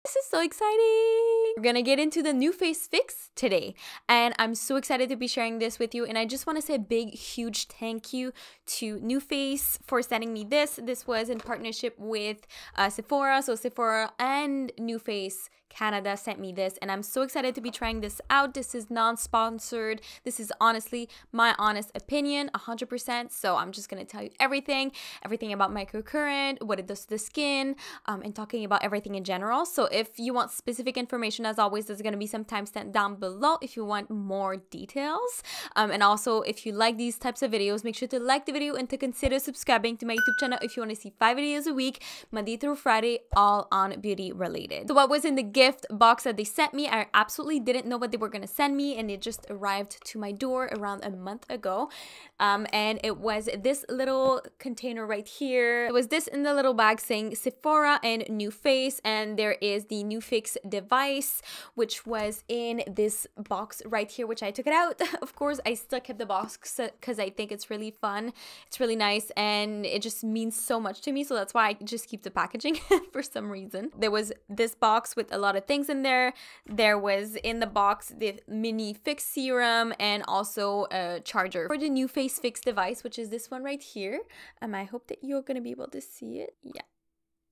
This is so exciting. We're gonna get into the NuFace fix today, and I'm so excited to be sharing this with you. And I just want to say a big, huge thank you to NuFace for sending me this. This was in partnership with Sephora. So Sephora and NuFace Canada sent me this, and I'm so excited to be trying this out. This is non-sponsored. This is honestly my honest opinion, 100%. So I'm just gonna tell you everything about microcurrent, what it does to the skin, and talking about everything in general. So if you want specific information, as always, there's gonna be some timestamp down below if you want more details. And also, if you like these types of videos, make sure to like the video and to consider subscribing to my YouTube channel if you want to see 5 videos a week, Monday through Friday, all on beauty related. So what was in the gift box that they sent me, I absolutely didn't know what they were gonna send me, and it just arrived to my door around a month ago. And it was this little container right here. It was this in the little bag saying Sephora and NuFace, and there is the NuFix device, which was in this box right here, which I took it out. Of course, I still kept the box because I think it's really fun. It's really nice, and it just means so much to me. So that's why I just keep the packaging for some reason. There was this box with a lot of things in there. There was in the box the mini fix serum and also a charger for the NuFace fix device, which is this one right here. I hope that you're gonna be able to see it. Yeah.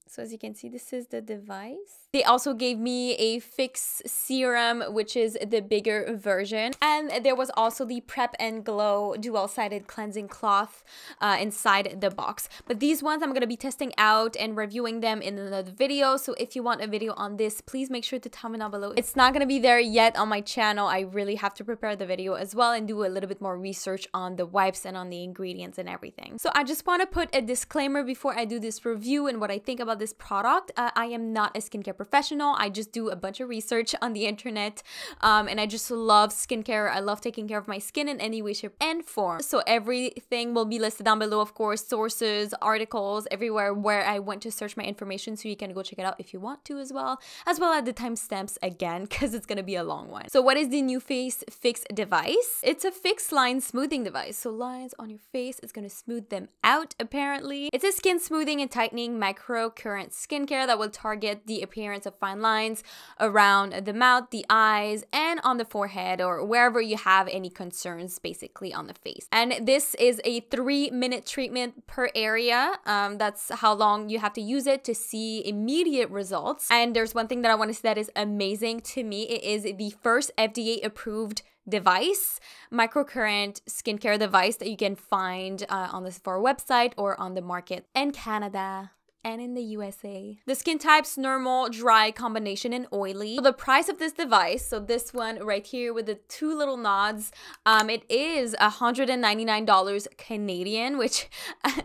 So as you can see, this is the device. They also gave me a fix serum, which is the bigger version. And there was also the Prep and Glow dual-sided cleansing cloth inside the box. But these ones I'm going to be testing out and reviewing them in another video. So if you want a video on this, please make sure to tell me down below. It's not going to be there yet on my channel. I really have to prepare the video as well and do a little bit more research on the wipes and on the ingredients and everything. So I just want to put a disclaimer before I do this review and what I think about this product. I am not a skincare professional. I just do a bunch of research on the internet, and I just love skincare. I love taking care of my skin in any way, shape, and form. So everything will be listed down below, of course, sources, articles, everywhere where I went to search my information, so you can go check it out if you want to as well as the timestamps again, because it's gonna be a long one. So what is the NuFace Fix device? It's a fixed line smoothing device. So lines on your face, it's gonna smooth them out apparently. It's a skin smoothing and tightening microcurrent skincare that will target the appearance of fine lines around the mouth, the eyes, and on the forehead, or wherever you have any concerns basically on the face. And this is a 3-minute treatment per area. That's how long you have to use it to see immediate results. And there's one thing that I want to say that is amazing to me. It is the first FDA approved device, microcurrent skincare device that you can find on the Sephora website or on the market in Canada and in the USA. The skin types: normal, dry, combination, and oily. So the price of this device, so this one right here with the 2 little nods, it is $199 Canadian, which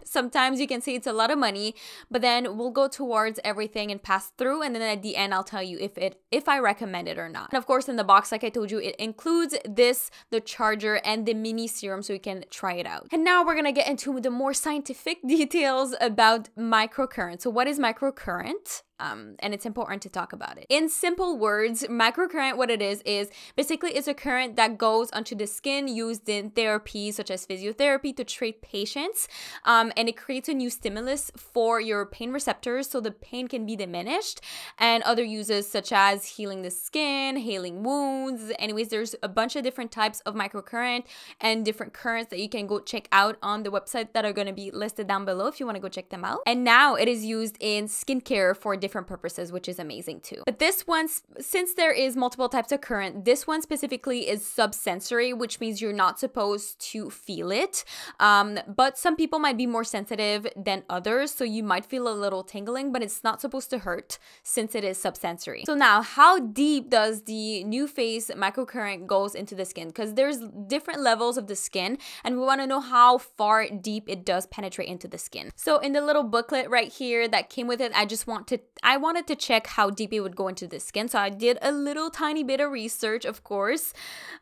sometimes you can say it's a lot of money, but then we'll go towards everything and pass through, and then at the end I'll tell you if I recommend it or not. And of course, in the box, like I told you, it includes this, the charger, and the mini serum, so you can try it out. And now we're gonna get into the more scientific details about microcurrent. So what is microcurrent? And it's important to talk about it. In simple words, microcurrent, what it is basically it's a current that goes onto the skin used in therapy, such as physiotherapy, to treat patients. And it creates a new stimulus for your pain receptors, so the pain can be diminished. And other uses such as healing the skin, healing wounds. Anyways, there's a bunch of different types of microcurrent and different currents that you can go check out on the website that are going to be listed down below if you want to go check them out. And now it is used in skincare for different purposes, which is amazing too. But this one, since there is multiple types of current, this one specifically is subsensory, which means you're not supposed to feel it. But some people might be more sensitive than others, so you might feel a little tingling, but it's not supposed to hurt since it is subsensory. So now, how deep does the NuFace microcurrent goes into the skin? Because there's different levels of the skin, and we want to know how far deep it does penetrate into the skin. So in the little booklet right here that came with it, I wanted to check how deep it would go into the skin. So I did a little tiny bit of research, of course.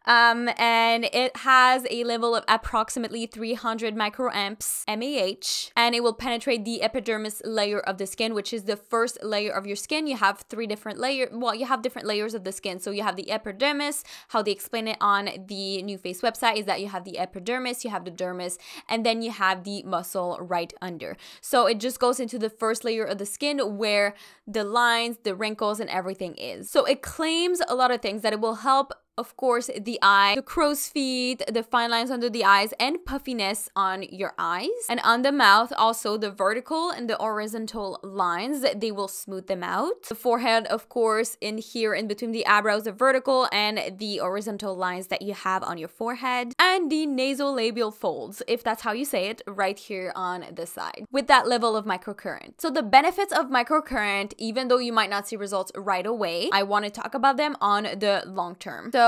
And it has a level of approximately 300 microamps mAh, and it will penetrate the epidermis layer of the skin, which is the first layer of your skin. You have 3 different layers. Well, you have different layers of the skin. So you have the epidermis. How they explain it on the NuFace website is that you have the epidermis, you have the dermis, and then you have the muscle right under. So it just goes into the first layer of the skin where the lines, the wrinkles, and everything is. So it claims a lot of things, that it will help, of course, the eye, the crow's feet, the fine lines under the eyes, and puffiness on your eyes. And on the mouth, also the vertical and the horizontal lines, they will smooth them out. The forehead, of course, in here in between the eyebrows, the vertical and the horizontal lines that you have on your forehead. And the nasolabial folds, if that's how you say it, right here on the side, with that level of microcurrent. So the benefits of microcurrent, even though you might not see results right away, I want to talk about them on the long term. So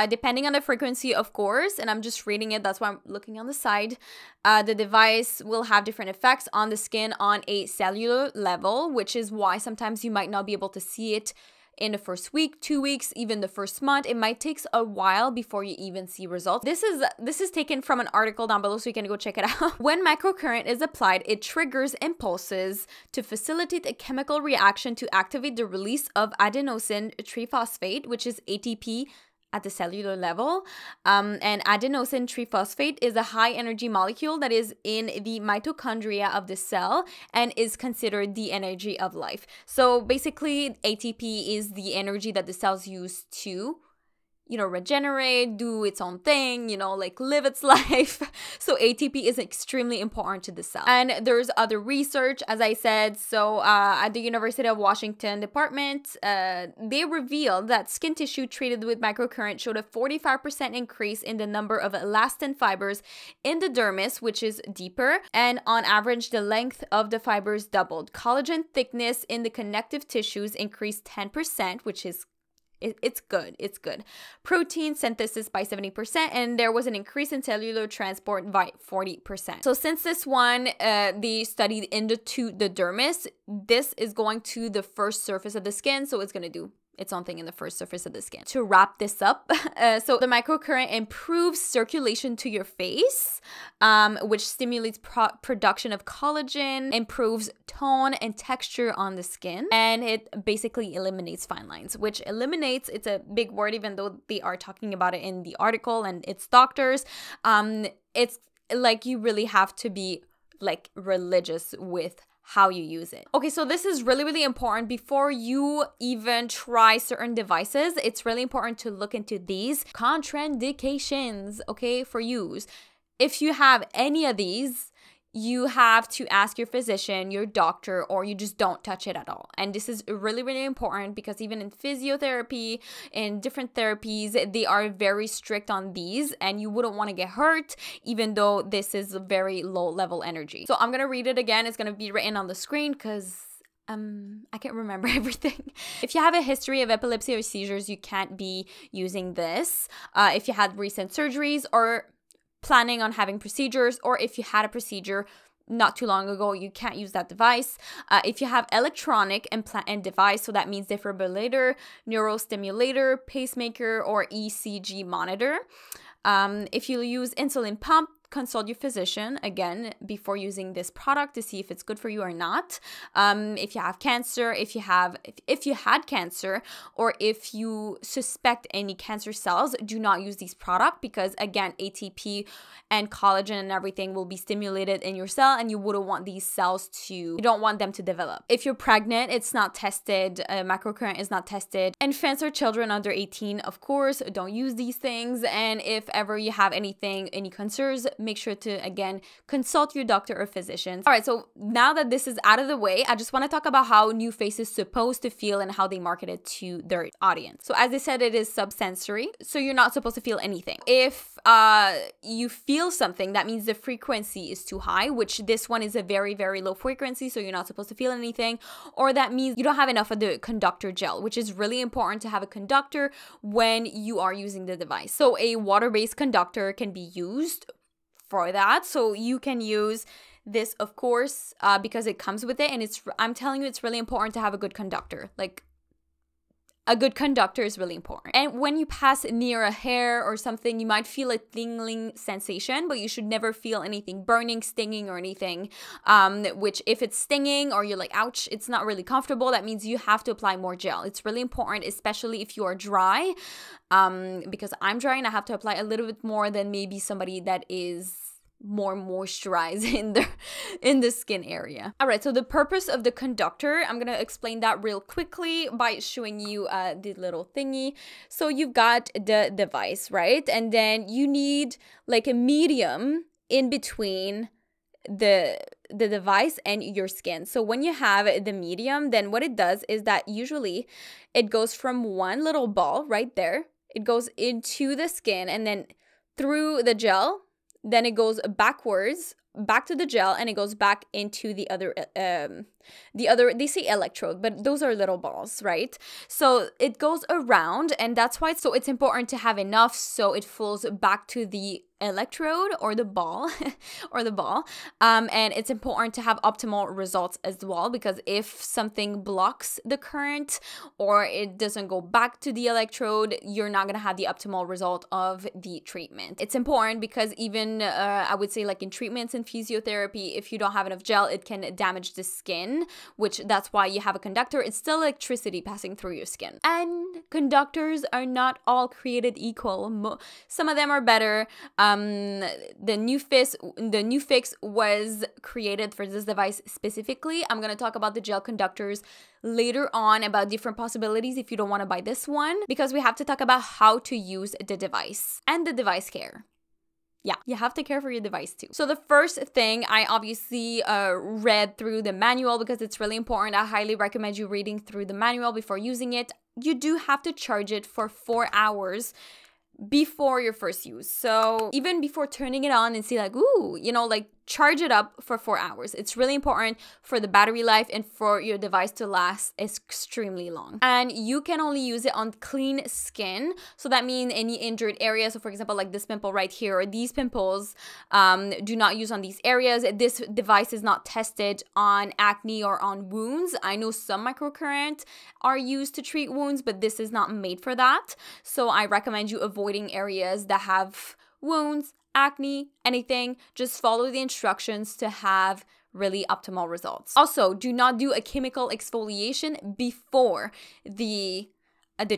depending on the frequency, of course, and I'm just reading it, that's why I'm looking on the side, the device will have different effects on the skin on a cellular level, which is why sometimes you might not be able to see it in the first week, 2 weeks, even the first month. It might take a while before you even see results. This is taken from an article down below, so you can go check it out. When microcurrent is applied, it triggers impulses to facilitate a chemical reaction to activate the release of adenosine triphosphate, which is ATP at the cellular level. And adenosine triphosphate is a high energy molecule that is in the mitochondria of the cell and is considered the energy of life. So basically, ATP is the energy that the cells use to, you know, regenerate, do its own thing, you know, like live its life. So ATP is extremely important to the cell. And there's other research, as I said. So at the University of Washington department, they revealed that skin tissue treated with microcurrent showed a 45% increase in the number of elastin fibers in the dermis, which is deeper. And on average, the length of the fibers doubled. Collagen thickness in the connective tissues increased 10%, which is it's good. Protein synthesis by 70%, and there was an increase in cellular transport by 40%. So since this one, they studied into the dermis, this is going to the first surface of the skin, so it's going to do its own thing in the first surface of the skin. To wrap this up, so the microcurrent improves circulation to your face, which stimulates production of collagen, improves tone and texture on the skin, and it basically eliminates fine lines, which eliminates, it's a big word, even though they are talking about it in the article and it's doctors. It's like you really have to be like religious with how you use it. Okay, so this is really important. Before you even try certain devices, it's really important to look into these contraindications, okay, for use. If you have any of these, you have to ask your physician, your doctor, or you just don't touch it at all. And this is really important because even in physiotherapy and different therapies, they are very strict on these, and you wouldn't want to get hurt even though this is very low level energy. So I'm going to read it again. It's going to be written on the screen because I can't remember everything. If you have a history of epilepsy or seizures, you can't be using this. If you had recent surgeries or planning on having procedures, or if you had a procedure not too long ago, you can't use that device. If you have electronic implant and device, so that means defibrillator, neurostimulator, pacemaker, or ECG monitor. If you use insulin pump, consult your physician again before using this product to see if it's good for you or not. If you have cancer, if you had cancer, or if you suspect any cancer cells, do not use these products because again, ATP and collagen and everything will be stimulated in your cell, and you wouldn't want these cells to, you don't want them to develop. If you're pregnant, it's not tested. Microcurrent is not tested. Infants or children under 18, of course, don't use these things. And if ever you have any concerns, make sure to, again, consult your doctor or physician. All right, so now that this is out of the way, I just want to talk about how NuFace is supposed to feel and how they market it to their audience. So as I said, it is subsensory, so you're not supposed to feel anything. If you feel something, that means the frequency is too high, which this one is a very low frequency, so you're not supposed to feel anything. Or that means you don't have enough of the conductor gel, which is really important to have a conductor when you are using the device. So a water-based conductor can be used for that. So you can use this, of course, because it comes with it, and I'm telling you, it's really important to have a good conductor. Like, a good conductor is really important. And when you pass near a hair or something, you might feel a tingling sensation, but you should never feel anything burning, stinging, or anything. Which if it's stinging or you're like, ouch, it's not really comfortable, that means you have to apply more gel. It's really important, especially if you are dry, because I'm dry and I have to apply a little bit more than maybe somebody that is more moisturized in the skin area. All right, so the purpose of the conductor, I'm gonna explain that real quickly by showing you the little thingy. So you've got the device, right? And then you need like a medium in between the device and your skin. So when you have the medium, then what it does is that usually it goes from one little ball right there, it goes into the skin and then through the gel, then it goes backwards back to the gel and it goes back into the other they say electrode, but those are little balls, right? So it goes around, and that's why it's important to have enough so it flows back to the electrode or the ball and it's important to have optimal results as well, because if something blocks the current or it doesn't go back to the electrode, you're not going to have the optimal result of the treatment. It's important because even I would say like in treatments and physiotherapy, if you don't have enough gel, it can damage the skin, which that's why you have a conductor. It's still electricity passing through your skin. And conductors are not all created equal. Some of them are better. The NuFace was created for this device specifically. I'm gonna talk about the gel conductors later on, about different possibilities if you don't want to buy this one, because we have to talk about how to use the device and the device care. Yeah, you have to care for your device too. So the first thing, I obviously read through the manual because it's really important. I highly recommend you reading through the manual before using it. You do have to charge it for 4 hours before your first use. So even before turning it on and see like, ooh, you know, like charge it up for 4 hours. It's really important for the battery life and for your device to last extremely long. And you can only use it on clean skin. So that means any injured areas. So for example, like this pimple right here or these pimples, do not use on these areas. This device is not tested on acne or on wounds. I know some microcurrent are used to treat wounds, but this is not made for that. So I recommend you avoiding areas that have wounds, acne, anything. Just follow the instructions to have really optimal results. Also, do not do a chemical exfoliation before the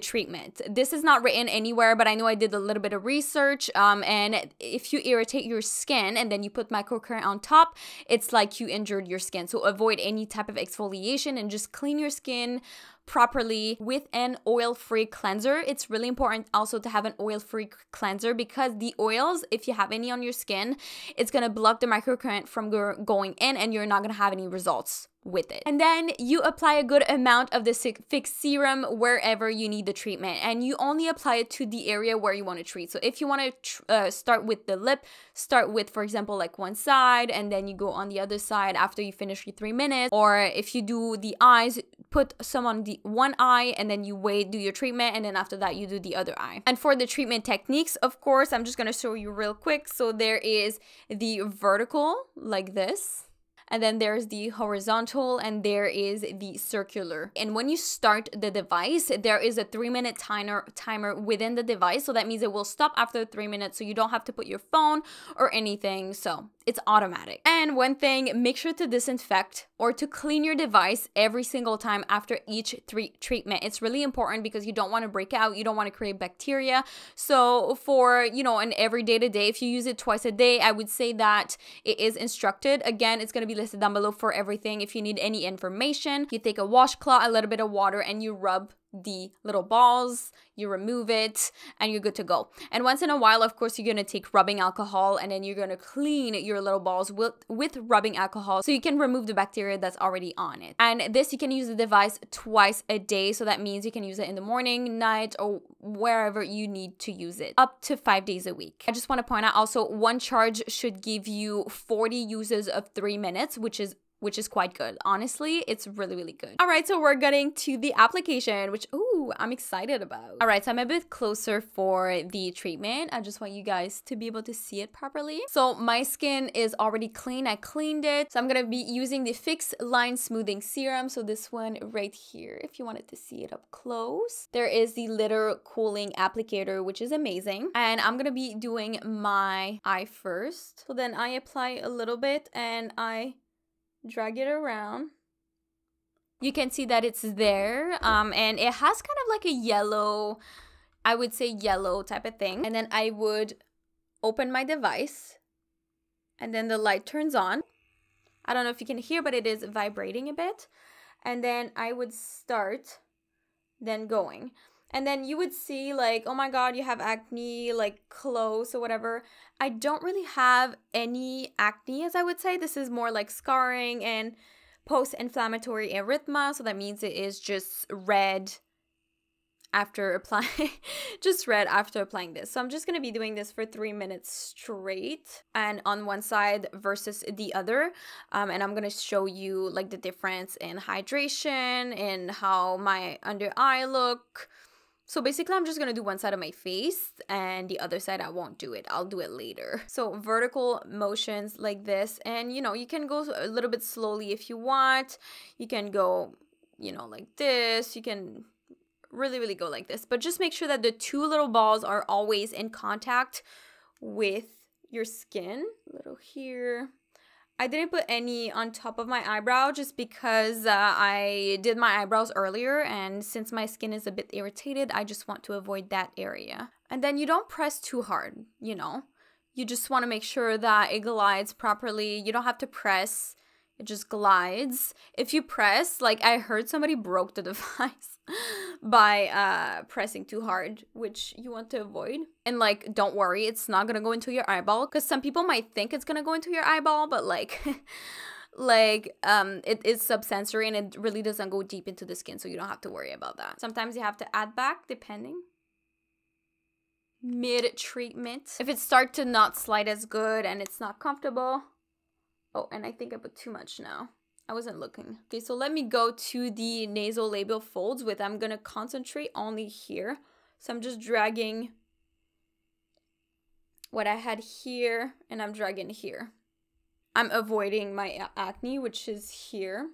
treatment. This is not written anywhere, but I know I did a little bit of research, and if you irritate your skin and then you put microcurrent on top, it's like you injured your skin. So avoid any type of exfoliation and just clean your skin properly with an oil-free cleanser. It's really important also to have an oil-free cleanser because the oils, if you have any on your skin, it's gonna block the microcurrent from going in and you're not gonna have any results with it. And then you apply a good amount of the Fix Serum wherever you need the treatment, and you only apply it to the area where you want to treat. So if you want to start with the lip, start with, for example, like one side, and then you go on the other side after you finish your 3 minutes. Or if you do the eyes, put some on the one eye and then you wait, do your treatment, and then after that you do the other eye. And for the treatment techniques, of course, I'm just going to show you real quick. So there is the vertical like this, and then there's the horizontal, and there is the circular. And when you start the device, there is a 3-minute timer within the device. So that means it will stop after 3 minutes. So you don't have to put your phone or anything. So it's automatic. And one thing, make sure to disinfect or to clean your device every single time after each treatment. It's really important because you don't want to break out. You don't want to create bacteria. So for, you know, an everyday to day, if you use it twice a day, I would say that it is instructed. Again, it's going to be listed down below for everything. If you need any information, you take a washcloth, a little bit of water, and you rub the little balls, you remove it, and you're good to go. And once in a while, of course, you're going to take rubbing alcohol, and then you're going to clean your little balls with rubbing alcohol so you can remove the bacteria that's already on it. And this, you can use the device twice a day. So that means you can use it in the morning, night, or wherever you need to use it, up to 5 days a week. I just want to point out also, one charge should give you 40 uses of 3 minutes, which is quite good. Honestly, it's really, really good. All right, so we're getting to the application, which, ooh, I'm excited about. All right, so I'm a bit closer for the treatment. I just want you guys to be able to see it properly. So my skin is already clean. I cleaned it. So I'm gonna be using the Fix Line Smoothing Serum. So this one right here, if you wanted to see it up close. There is the Litter Cooling Applicator, which is amazing. And I'm gonna be doing my eye first. So then I apply a little bit and I drag it around. You can see that it's there, and it has kind of like a yellow, I would say yellow type of thing. And then I would open my device And then the light turns on. I don't know if you can hear, but it is vibrating a bit. And then I would start then going. And then you would see like, oh my god, you have acne, like close or whatever. I don't really have any acne, as I would say. This is more like scarring and post-inflammatory erythema. So that means it is just red after applying this. So I'm just going to be doing this for 3 minutes straight and on one side versus the other. And I'm going to show you like the difference in hydration and how my under eye look. So basically I'm just going to do one side of my face and the other side I won't do it. I'll do it later. So vertical motions like this, and you know, you can go a little bit slowly if you want. You can go, you know, like this. You can really go like this, but just make sure that the two little balls are always in contact with your skin. A little here. I didn't put any on top of my eyebrow just because I did my eyebrows earlier, and since my skin is a bit irritated, I just want to avoid that area. And then you don't press too hard, you know. You just want to make sure that it glides properly. You don't have to press. It just glides. If you press, like I heard somebody broke the device by pressing too hard, which you want to avoid. And like, don't worry, it's not gonna go into your eyeball, because some people might think it's gonna go into your eyeball, but like, it is subsensory and it really doesn't go deep into the skin, so you don't have to worry about that. Sometimes you have to add back depending. Mid-treatment. If it starts to not slide as good and it's not comfortable. Oh, and I think I put too much now. I wasn't looking. Okay, so let me go to the nasolabial folds with, I'm gonna concentrate only here. So I'm just dragging what I had here and I'm dragging here. I'm avoiding my acne, which is here.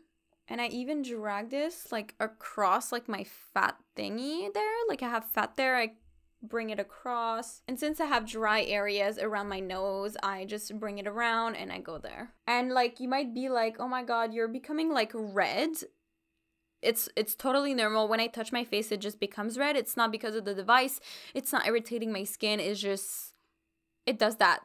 And I even drag this like across like my fat thingy there. Like I have fat there, I bring it across, and since I have dry areas around my nose, I just bring it around and I go there. And like, you might be like, oh my god, you're becoming like red. It's totally normal. When I touch my face, it just becomes red. It's not because of the device. It's not irritating my skin. It's just, it does that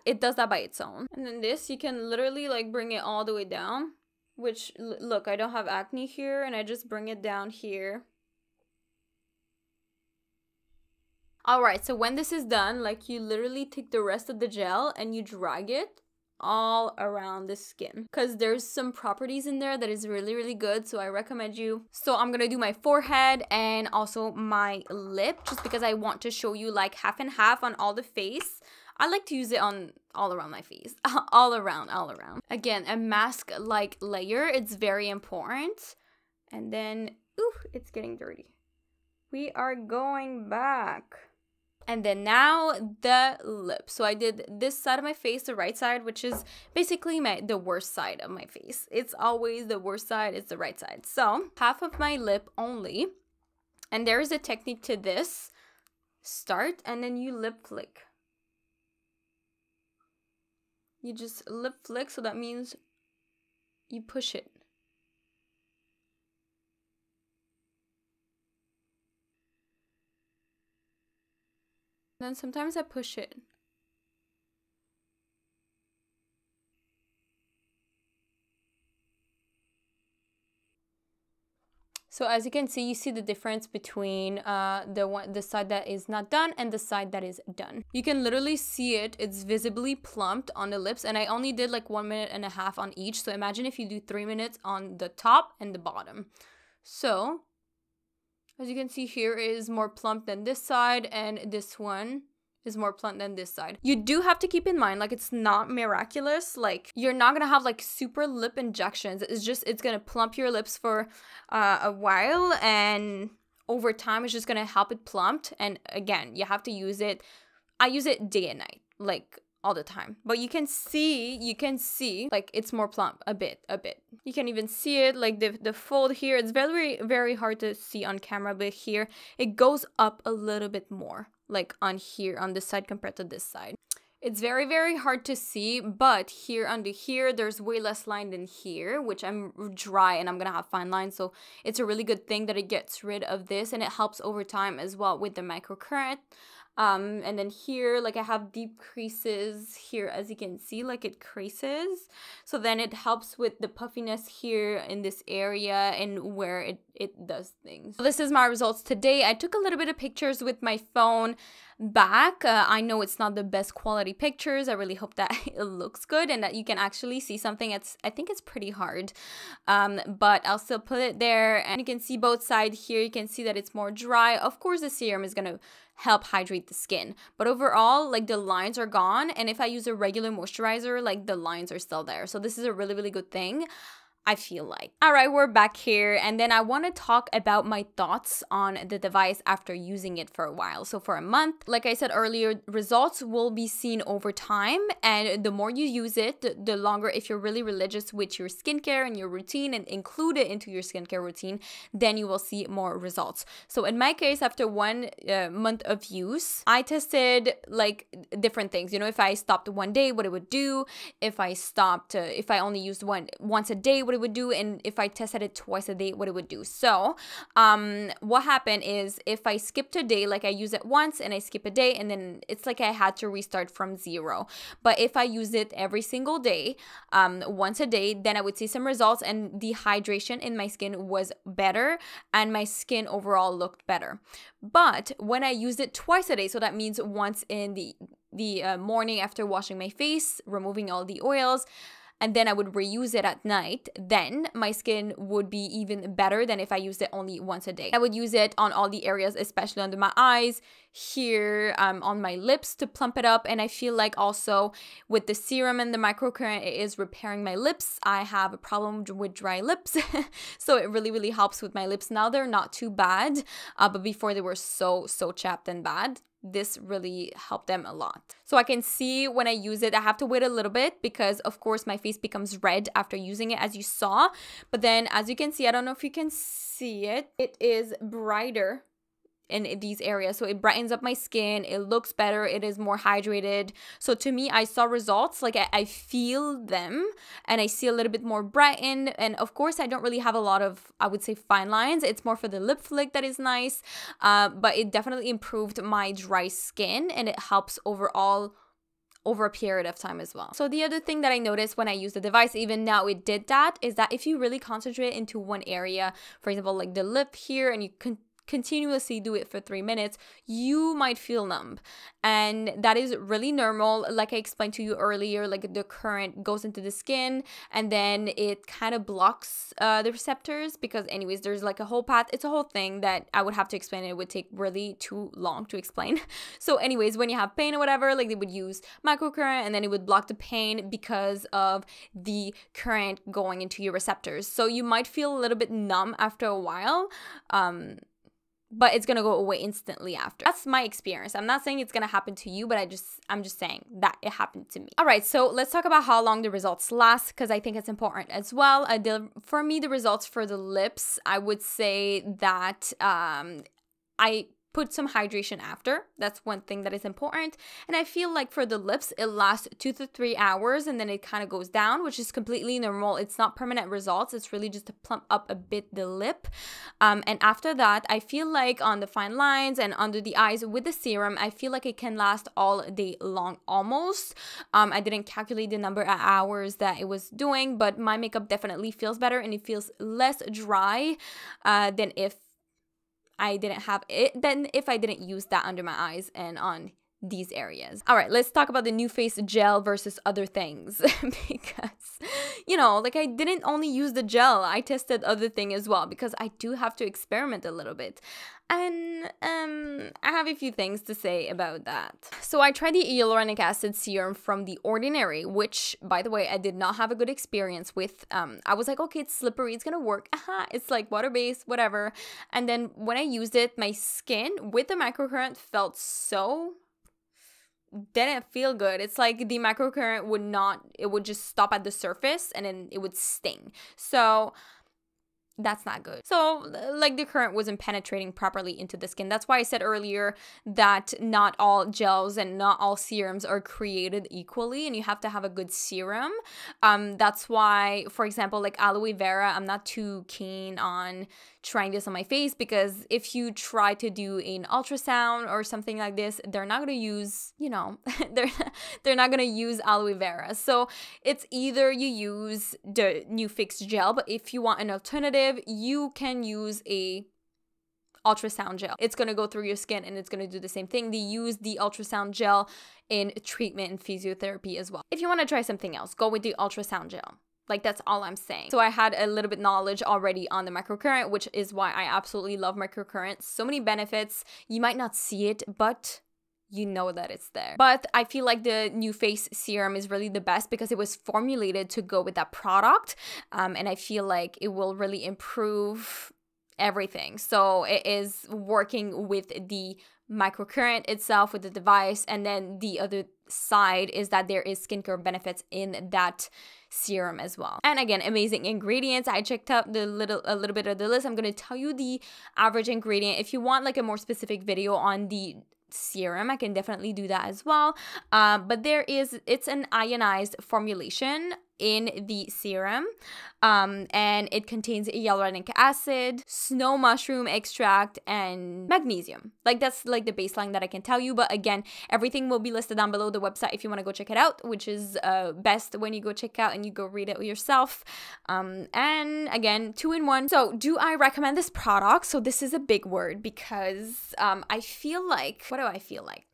by its own. And then this, you can literally like bring it all the way down, which look, I don't have acne here, and I just bring it down here. Alright, so when this is done, like you literally take the rest of the gel and you drag it all around the skin, because there's some properties in there that is really good, so I recommend you. So I'm gonna do my forehead and also my lip, just because I want to show you like half and half on all the face. I like to use it on all around my face, all around. Again, a mask like layer, it's very important. And then, ooh, it's getting dirty. We are going back. And then now the lip. So I did this side of my face, the right side, which is basically the worst side of my face. It's always the worst side, it's the right side. So half of my lip only. And there is a technique to this. Start and then you lip flick. You just lip flick, so that means you push it. Then sometimes I push it. So as you can see, you see the difference between the side that is not done and the side that is done. You can literally see it. It's visibly plumped on the lips, and I only did like 1.5 minutes on each. So imagine if you do 3 minutes on the top and the bottom. So as you can see, here is more plump than this side, and this one is more plump than this side. You do have to keep in mind, like, it's not miraculous. Like, you're not gonna have like super lip injections. It's just, it's gonna plump your lips for a while, and over time it's just gonna help it plump. And again, you have to use it. I use it day and night, like all the time. But you can see like it's more plump a bit. You can even see it, like the fold here. It's very hard to see on camera, but here it goes up a little bit more, like on here on this side compared to this side. It's very hard to see, but here under here there's way less line than here, which I'm dry and I'm gonna have fine lines. So it's a really good thing that it gets rid of this, and it helps over time as well with the microcurrent. And then here, like I have deep creases here, as you can see, like it creases. So then it helps with the puffiness here in this area and where it does things. So this is my results today. I took a little bit of pictures with my phone back. I know it's not the best quality pictures. I really hope that it looks good and that you can actually see something. I think it's pretty hard, but I'll still put it there, and you can see both sides here. You can see that it's more dry. Of course, the serum is gonna help hydrate the skin, but overall, like, the lines are gone, and if I use a regular moisturizer, like, the lines are still there. So this is a really, really good thing, I feel like. All right, we're back here, and then I want to talk about my thoughts on the device after using it for a while. So for a month, like I said earlier, results will be seen over time, and the more you use it, the longer, if you're really religious with your skincare and your routine and include it into your skincare routine, then you will see more results. So in my case, after 1 month of use, I tested like different things. You know, if I stopped one day, what it would do. If I stopped, if I only used once a day, what it would do, and if I tested it twice a day, what it would do. So what happened is, if I skipped a day, like I use it once and I skip a day, and then it's like I had to restart from zero. But if I use it every single day, once a day, then I would see some results, and the hydration in my skin was better and my skin overall looked better. But when I used it twice a day, so that means once in the morning after washing my face, removing all the oils, and then I would reuse it at night, then my skin would be even better than if I used it only once a day. I would use it on all the areas, especially under my eyes, here, on my lips to plump it up. And I feel like also with the serum and the microcurrent, it is repairing my lips. I have a problem with dry lips, so it really, really helps with my lips. Now they're not too bad, but before they were so chapped and bad. This really helped them a lot. So I can see when I use it, I have to wait a little bit because of course my face becomes red after using it, as you saw. But then, as you can see, I don't know if you can see it, it is brighter in these areas. So it brightens up my skin, it looks better, it is more hydrated. So to me, I saw results, like I feel them, and I see a little bit more brightened. And of course, I don't really have a lot of, I would say, fine lines. It's more for the lip flick that is nice, but it definitely improved my dry skin, and it helps overall over a period of time as well. So the other thing that I noticed when I use the device, even now it did that, is that if you really concentrate into one area, for example, like the lip here, and you continuously do it for 3 minutes, you might feel numb, and that is really normal. Like I explained to you earlier, like the current goes into the skin and then it kind of blocks the receptors, because anyways, there's like a whole path. It's a whole thing that I would have to explain, and it would take really too long to explain. So anyways, when you have pain or whatever, like they would use microcurrent, and then it would block the pain because of the current going into your receptors. So you might feel a little bit numb after a while, but it's gonna go away instantly after. That's my experience. I'm not saying it's gonna happen to you, but I'm just saying that it happened to me. All right, so let's talk about how long the results last, because I think it's important as well. For me, the results for the lips, I would say that I put some hydration after. That's one thing that is important. And I feel like for the lips, it lasts 2 to 3 hours, and then it kind of goes down, which is completely normal. It's not permanent results. It's really just to plump up a bit the lip. And after that, I feel like on the fine lines and under the eyes with the serum, I feel like it can last all day long almost. I didn't calculate the number of hours that it was doing, but my makeup definitely feels better, and it feels less dry than if I didn't have it, then if I didn't use that under my eyes and on these areas. All right, let's talk about the NuFace gel versus other things, because, you know, like I didn't only use the gel, I tested other thing as well, because I do have to experiment a little bit. And I have a few things to say about that. So I tried the hyaluronic acid serum from The Ordinary, which, by the way, I did not have a good experience with. I was like, okay, it's slippery, it's gonna work. It's like water-based, whatever. And then when I used it, my skin with the microcurrent felt so... didn't feel good. It's like the microcurrent would not, it would just stop at the surface and then it would sting. So that's not good. So like the current wasn't penetrating properly into the skin. That's why I said earlier that not all gels and not all serums are created equally, and you have to have a good serum. That's why, for example, like aloe vera, I'm not too keen on trying this on my face, because if you try to do an ultrasound or something like this, they're not going to use, you know, they're not going to use aloe vera. So it's either you use the NuFace gel, but if you want an alternative, you can use a ultrasound gel. It's going to go through your skin and it's going to do the same thing. They use the ultrasound gel in treatment and physiotherapy as well. If you want to try something else, go with the ultrasound gel. Like, that's all I'm saying. So I had a little bit knowledge already on the microcurrent, which is why I absolutely love microcurrent. So many benefits. You might not see it, but you know that it's there. But I feel like the NuFace serum is really the best because it was formulated to go with that product. And I feel like it will really improve everything. So it is working with the microcurrent itself, with the device, and then the other side is that there is skincare benefits in that serum as well. And again, amazing ingredients. I checked out a little bit of the list. I'm going to tell you the average ingredient. If you want like a more specific video on the serum, I can definitely do that as well. But it's an ionized formulation in the serum, and it contains hyaluronic acid, snow mushroom extract, and magnesium. Like, that's like the baseline that I can tell you, but again, everything will be listed down below the website if you want to go check it out, which is best when you go check out and you go read it yourself. And again, 2-in-1. So do I recommend this product? So this is a big word because I feel like, what do I feel like?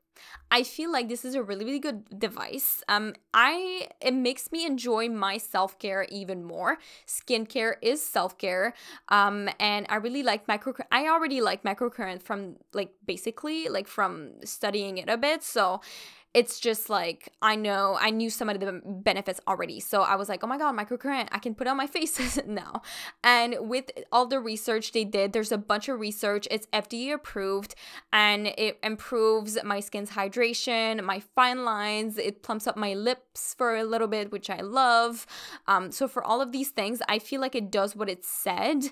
I feel like this is a really, really good device. It makes me enjoy my self-care even more. Skincare is self-care. And I really like microcurrent. I already like microcurrent from basically from studying it a bit. So it's just like, I knew some of the benefits already. So I was like, oh my God, microcurrent, I can put it on my face now. And with all the research they did, there's a bunch of research. It's FDA approved and it improves my skin's hydration, my fine lines. It plumps up my lips for a little bit, which I love. So for all of these things, I feel like it does what it said.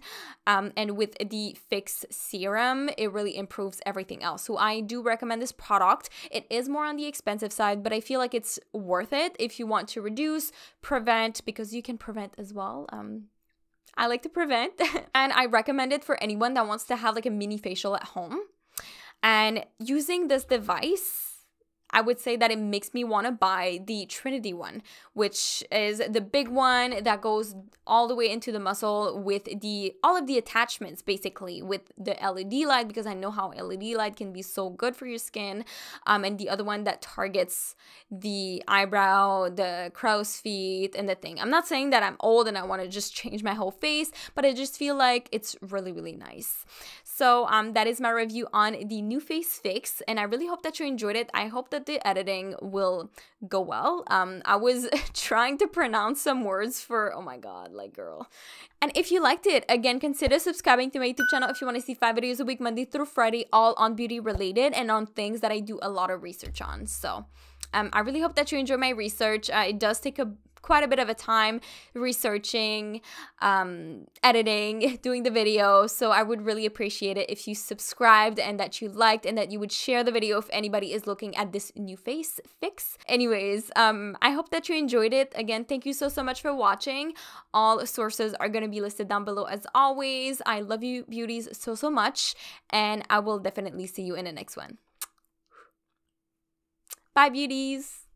And with the Fix serum, it really improves everything else. So I do recommend this product. It is more on the expensive side, but I feel like it's worth it if you want to reduce, prevent, because you can prevent as well. I like to prevent and I recommend it for anyone that wants to have like a mini facial at home. And using this device, I would say that it makes me want to buy the Trinity one, which is the big one that goes all the way into the muscle with all of the attachments, basically, with the LED light, because I know how LED light can be so good for your skin. And the other one that targets the eyebrow, the crow's feet, and the thing. I'm not saying that I'm old and I want to just change my whole face, but I just feel like it's really, really nice. So that is my review on the NuFace Fix, and I really hope that you enjoyed it. I hope that the editing will go well. I was trying to pronounce some words for, oh my God, like, girl. And if you liked it, again, consider subscribing to my YouTube channel if you want to see 5 videos a week, Monday through Friday, all on beauty related and on things that I do a lot of research on. So I really hope that you enjoy my research. It does take quite a bit of a time researching, editing, doing the video. So I would really appreciate it if you subscribed and that you liked and that you would share the video if anybody is looking at this NuFace Fix. Anyways, I hope that you enjoyed it. Again, thank you so much for watching. All sources are going to be listed down below as always. I love you beauties so much, and I will definitely see you in the next one. Bye beauties.